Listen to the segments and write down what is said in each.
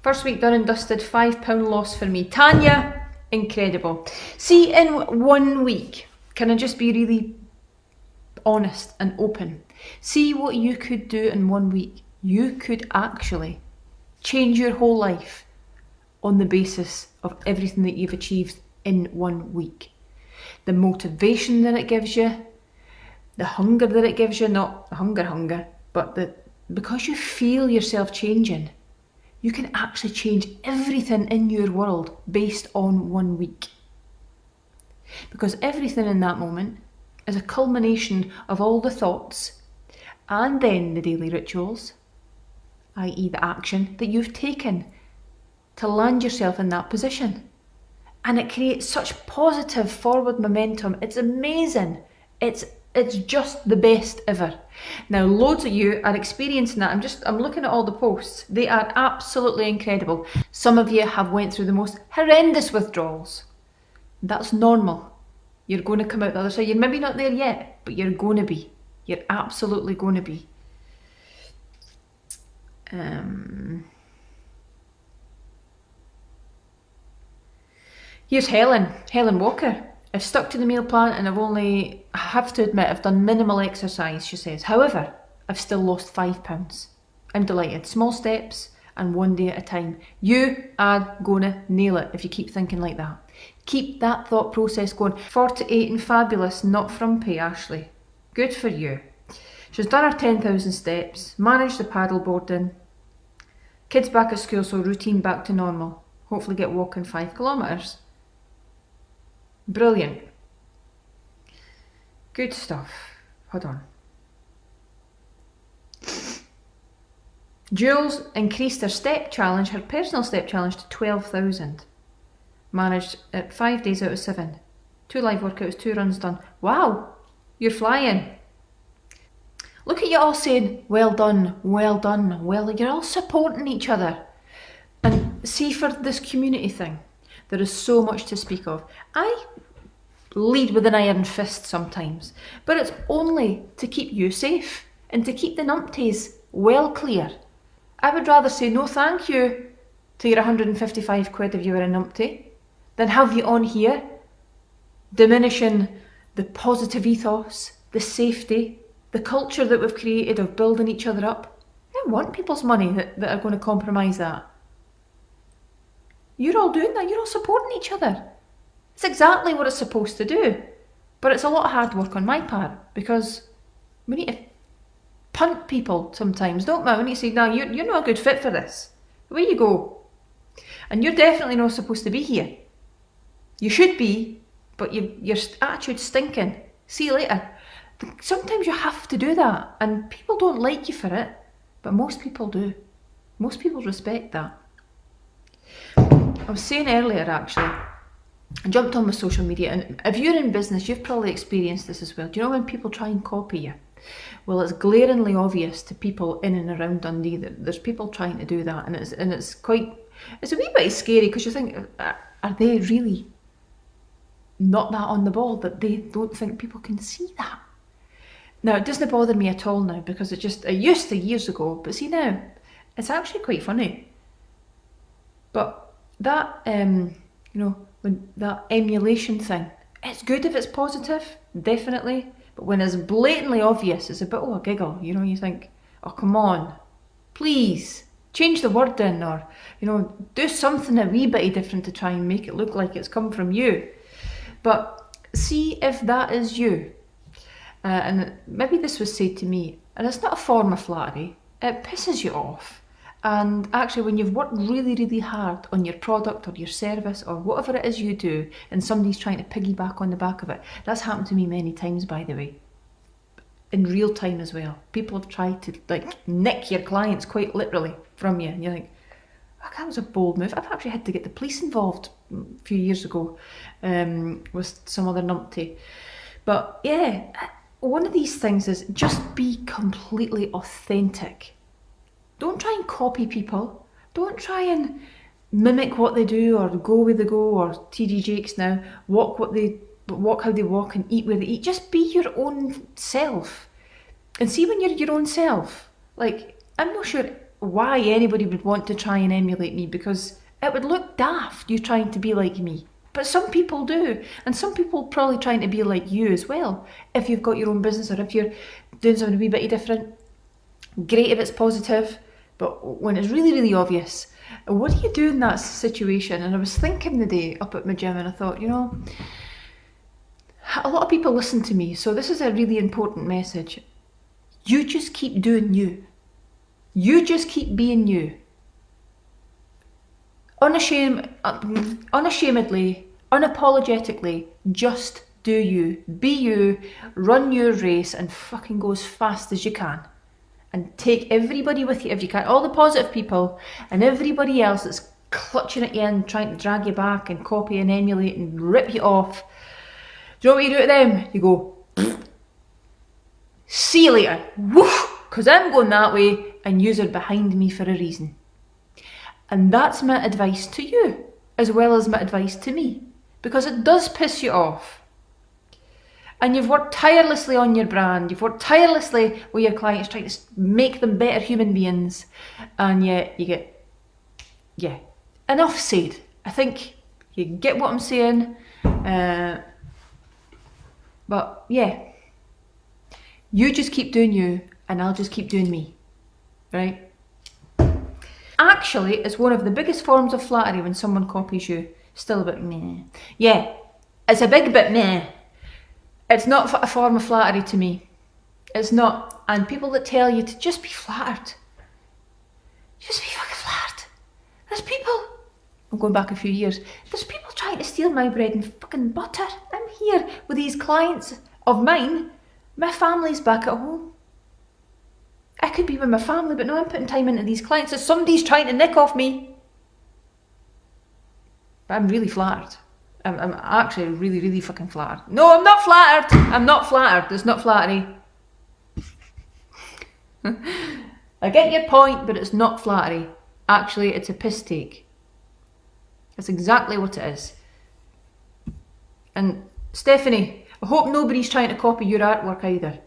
First week done and dusted, £5 loss for me. Tanya, incredible. See, in 1 week, can I just be really honest and open? See what you could do in 1 week. You could actually change your whole life on the basis of everything that you've achieved in 1 week. The motivation that it gives you, the hunger that it gives you, not hunger, but because you feel yourself changing, you can actually change everything in your world based on 1 week. Because everything in that moment is a culmination of all the thoughts and then the daily rituals, i.e. the action that you've taken to land yourself in that position. And it creates such positive forward momentum. It's amazing. It's just the best ever. Now, loads of you are experiencing that. I'm looking at all the posts. They are absolutely incredible. Some of you have went through the most horrendous withdrawals. That's normal. You're going to come out the other side. You're maybe not there yet, but you're going to be. You're absolutely going to be. Here's Helen Walker. I've stuck to the meal plan and I have to admit, I've done minimal exercise, she says. However, I've still lost £5. I'm delighted. Small steps and 1 day at a time. You are gonna nail it if you keep thinking like that. Keep that thought process going. 48 and fabulous, not frumpy, Ashley. Good for you. She's done her 10,000 steps, managed the paddle boarding, kids back at school, so routine back to normal. Hopefully get walking 5 kilometres. Brilliant. Good stuff. Hold on. Jules increased her step challenge, her personal step challenge, to 12,000. Managed at 5 days out of 7. 2 live workouts, 2 runs done. Wow, you're flying. Look at you all saying, well done, well done. Well, you're all supporting each other. And see, for this community thing, there is so much to speak of. I lead with an iron fist sometimes, but it's only to keep you safe and to keep the numpties well clear. I would rather say no thank you to your 155 quid if you were a numpty than have you on here diminishing the positive ethos, the safety, the culture that we've created of building each other up. I don't want people's money that are going to compromise that. You're all doing that, you're all supporting each other. It's exactly what it's supposed to do. But it's a lot of hard work on my part because we need to punt people sometimes, don't we? We need to say, no, you're not a good fit for this. Away you go. And you're definitely not supposed to be here. You should be, but your attitude's stinking. See you later. Sometimes you have to do that, and people don't like you for it, but most people do. Most people respect that. I was saying earlier, actually, I jumped on my social media, and if you're in business, you've probably experienced this as well. Do you know when people try and copy you? Well, it's glaringly obvious to people in and around Dundee that there's people trying to do that, and it's a wee bit scary because you think, are they really not that on the ball that they don't think people can see that? Now, it doesn't bother me at all now because it used to years ago, but see now, it's actually quite funny. But that, when that emulation thing, it's good if it's positive, definitely. But when it's blatantly obvious, it's a bit of a giggle. You think, oh, come on, please change the word in, or do something a wee bit different to try and make it look like it's come from you. But see if that is you. And maybe this was said to me, and it's not a form of flattery, it pisses you off. And actually, when you've worked really, really hard on your product or your service or whatever it is you do, and somebody's trying to piggyback on the back of it, that's happened to me many times, by the way, in real time as well. People have tried to nick your clients quite literally from you, and you're like, oh, that was a bold move. I've actually had to get the police involved a few years ago with some other numpty. But yeah, one of these things is just be completely authentic. Don't try and copy people. Don't try and mimic what they do or go where they go, or TD Jakes now, walk how they walk and eat where they eat. Just be your own self. And see, when you're your own self, I'm not sure why anybody would want to try and emulate me, because it would look daft, you trying to be like me. But some people do, and some people probably trying to be like you as well. If you've got your own business, or if you're doing something a wee bit different, great if it's positive, but when it's really, really obvious, what do you do in that situation? And I was thinking the day up at my gym, and I thought, you know, a lot of people listen to me, so this is a really important message. You just keep doing you. You just keep being you. Unashamedly, unapologetically, just do you. Be you, run your race, and fucking go as fast as you can. And take everybody with you if you can. All the positive people and everybody else that's clutching at you and trying to drag you back and copy and emulate and rip you off. Do you know what you do to them? You go, see you later. Woof! Because I'm going that way and yous are behind me for a reason. And that's my advice to you, as well as my advice to me. Because it does piss you off. And you've worked tirelessly on your brand, you've worked tirelessly with your clients trying to make them better human beings, and yet you get, yeah, enough said. I think you get what I'm saying, but yeah, you just keep doing you, and I'll just keep doing me, right? Actually, it's one of the biggest forms of flattery when someone copies you. Still a bit meh. Yeah, it's a big bit meh. It's not a form of flattery to me. It's not. And people that tell you to just be flattered. Just be fucking flattered. There's people, I'm going back a few years, there's people trying to steal my bread and fucking butter. I'm here with these clients of mine. My family's back at home. I could be with my family, but no, I'm putting time into these clients. So somebody's trying to nick off me. But I'm really flattered. I'm actually really, really fucking flattered. No, I'm not flattered. I'm not flattered. It's not flattery. I get your point, but it's not flattery. Actually, it's a piss take. That's exactly what it is. And Stephanie, I hope nobody's trying to copy your artwork either.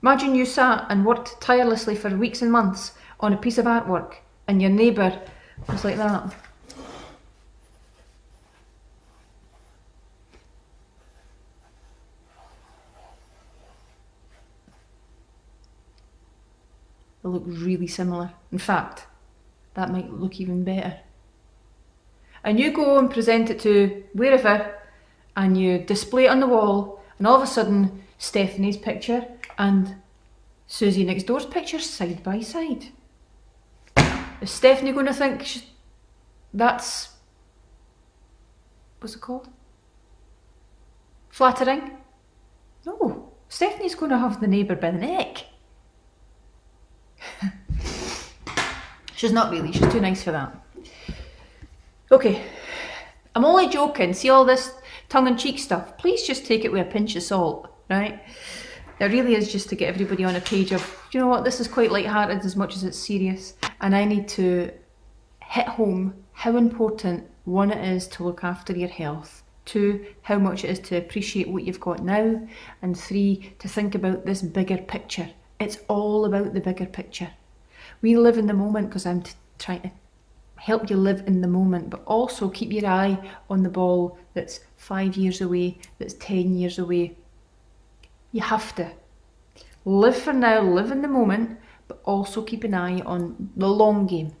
Imagine you sat and worked tirelessly for weeks and months on a piece of artwork, and your neighbour was like that. They look really similar. In fact, that might look even better. And you go and present it to wherever, and you display it on the wall, and all of a sudden, Stephanie's picture and Susie next door's picture side by side. Is Stephanie going to think that's, what's it called? Flattering? No, Stephanie's going to have the neighbour by the neck. She's not really, she's too nice for that. Okay, I'm only joking. See all this tongue-in-cheek stuff? Please just take it with a pinch of salt, right? It really is just to get everybody on a page of, you know what, this is quite light-hearted as much as it's serious. And I need to hit home how important, one, it is to look after your health. Two, how much it is to appreciate what you've got now. And three, to think about this bigger picture. It's all about the bigger picture. We live in the moment because I'm trying to help you live in the moment, but also keep your eye on the ball that's 5 years away, that's 10 years away. You have to. Live for now, live in the moment, but also keep an eye on the long game.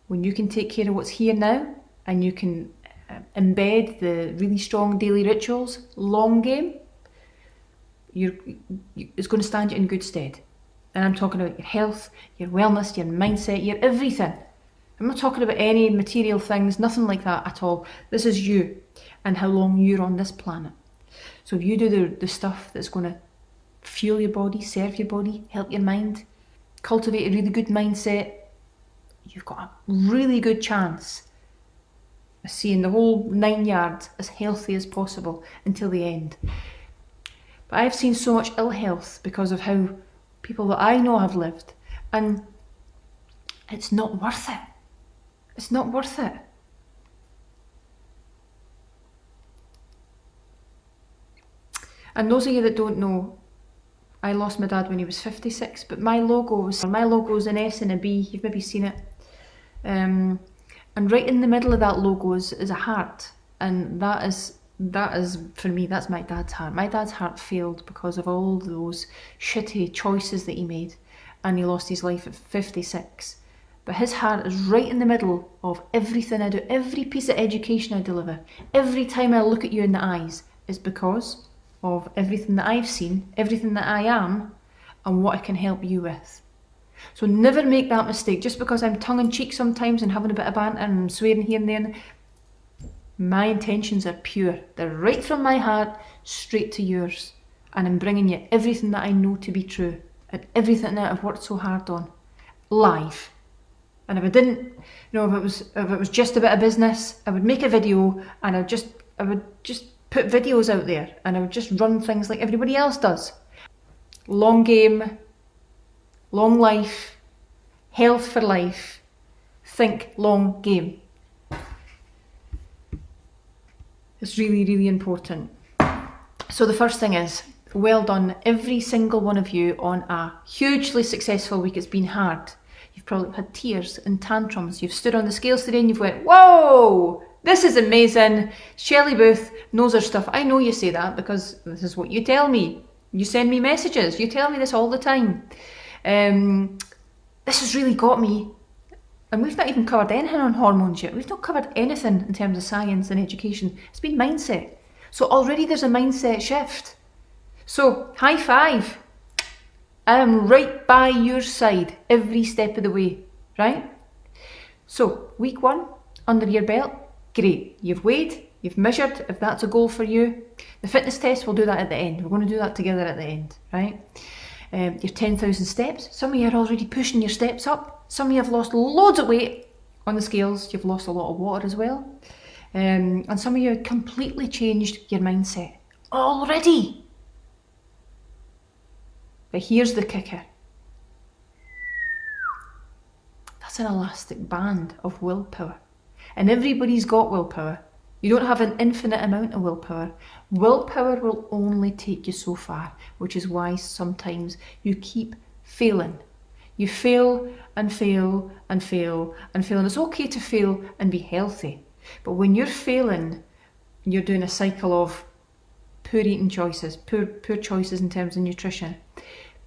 When you can take care of what's here now, and you can embed the really strong daily rituals, long game, it's going to stand you in good stead. And I'm talking about your health, your wellness, your mindset, your everything. I'm not talking about any material things, nothing like that at all. This is you and how long you're on this planet. So if you do the stuff that's going to fuel your body, serve your body, help your mind, cultivate a really good mindset, you've got a really good chance of seeing the whole 9 yards as healthy as possible until the end. But I've seen so much ill health because of how people that I know have lived, and it's not worth it. It's not worth it. And those of you that don't know, I lost my dad when he was 56, but my logo's an S and a B. You've maybe seen it. And right in the middle of that logo is a heart, and that is for me, that's my dad's heart. My dad's heart failed because of all those shitty choices that he made, and he lost his life at 56. But his heart is right in the middle of everything I do, every piece of education I deliver. Every time I look at you in the eyes, it's because of everything that I've seen, everything that I am, and what I can help you with. So never make that mistake. Just because I'm tongue-in-cheek sometimes and having a bit of banter and swearing here and there, my intentions are pure. They're right from my heart, straight to yours. And I'm bringing you everything that I know to be true, and everything that I've worked so hard on, live. And if I didn't, if it was just a bit of business, I would make a video and I would just put videos out there, and I would just run things like everybody else does. Long game, long life, health for life. Think long game. It's really, really important. So the first thing is, well done every single one of you on a hugely successful week. It's been hard. You've probably had tears and tantrums. You've stood on the scales today and you've went, whoa, this is amazing. Shelley Booth knows her stuff. I know you say that because this is what you tell me. You send me messages. You tell me this all the time. This has really got me. And we've not even covered anything on hormones yet. We've not covered anything in terms of science and education. It's been mindset. So already there's a mindset shift. So high five. I am right by your side every step of the way, right? So week 1, under your belt, great. You've weighed, you've measured, if that's a goal for you. The fitness test, we'll do that at the end. We're going to do that together at the end, right? Your 10,000 steps. Some of you are already pushing your steps up. Some of you have lost loads of weight on the scales. You've lost a lot of water as well. And some of you have completely changed your mindset already. But here's the kicker. That's an elastic band of willpower. And everybody's got willpower. You don't have an infinite amount of willpower. Willpower will only take you so far, which is why sometimes you keep failing. You fail and fail and fail and fail. And it's okay to fail and be healthy. But when you're failing, you're doing a cycle of poor eating choices, poor choices in terms of nutrition,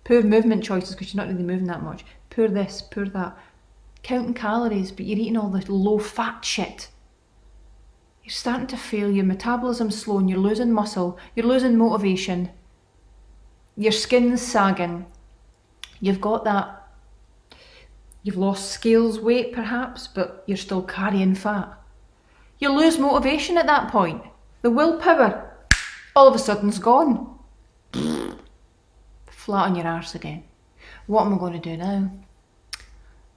poor movement choices because you're not really moving that much, poor this, poor that, counting calories, but you're eating all the low fat shit. You're starting to fail, your metabolism's slowing, you're losing muscle, you're losing motivation, your skin's sagging, you've got that, you've lost scales weight perhaps, but you're still carrying fat. You lose motivation at that point. The willpower, all of a sudden, is gone. Flat on your arse again. What am I going to do now?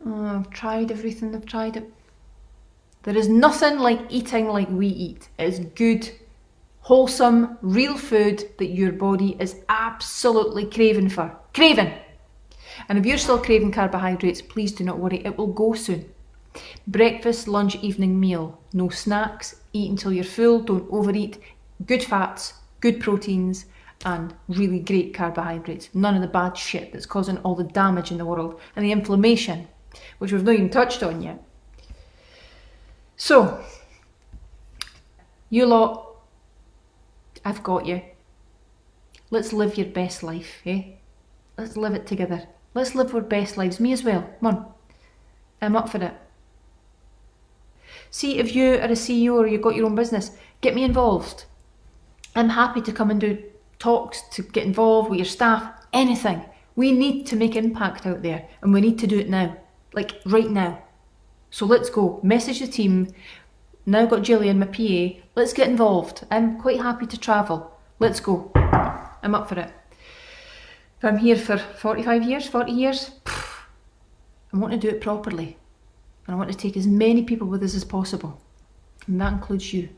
Oh, I've tried everything, I've tried it. There is nothing like eating like we eat. It is good, wholesome, real food that your body is absolutely craving for. Craving! And if you're still craving carbohydrates, please do not worry, it will go soon. Breakfast, lunch, evening meal. No snacks, eat until you're full, don't overeat. Good fats, good proteins, and really great carbohydrates. None of the bad shit that's causing all the damage in the world and the inflammation, which we've not even touched on yet. So, you lot, I've got you. Let's live your best life, eh? Let's live it together. Let's live our best lives. Me as well. Come on. I'm up for it. See, if you are a CEO or you've got your own business, get me involved. I'm happy to come and do talks, to get involved with your staff, anything. We need to make impact out there and we need to do it now, like right now. So let's go. Message the team. Now got Gillian, my PA. Let's get involved. I'm quite happy to travel. Let's go. I'm up for it. If I'm here for 45 years, 40 years, I want to do it properly. And I want to take as many people with us as possible. And that includes you.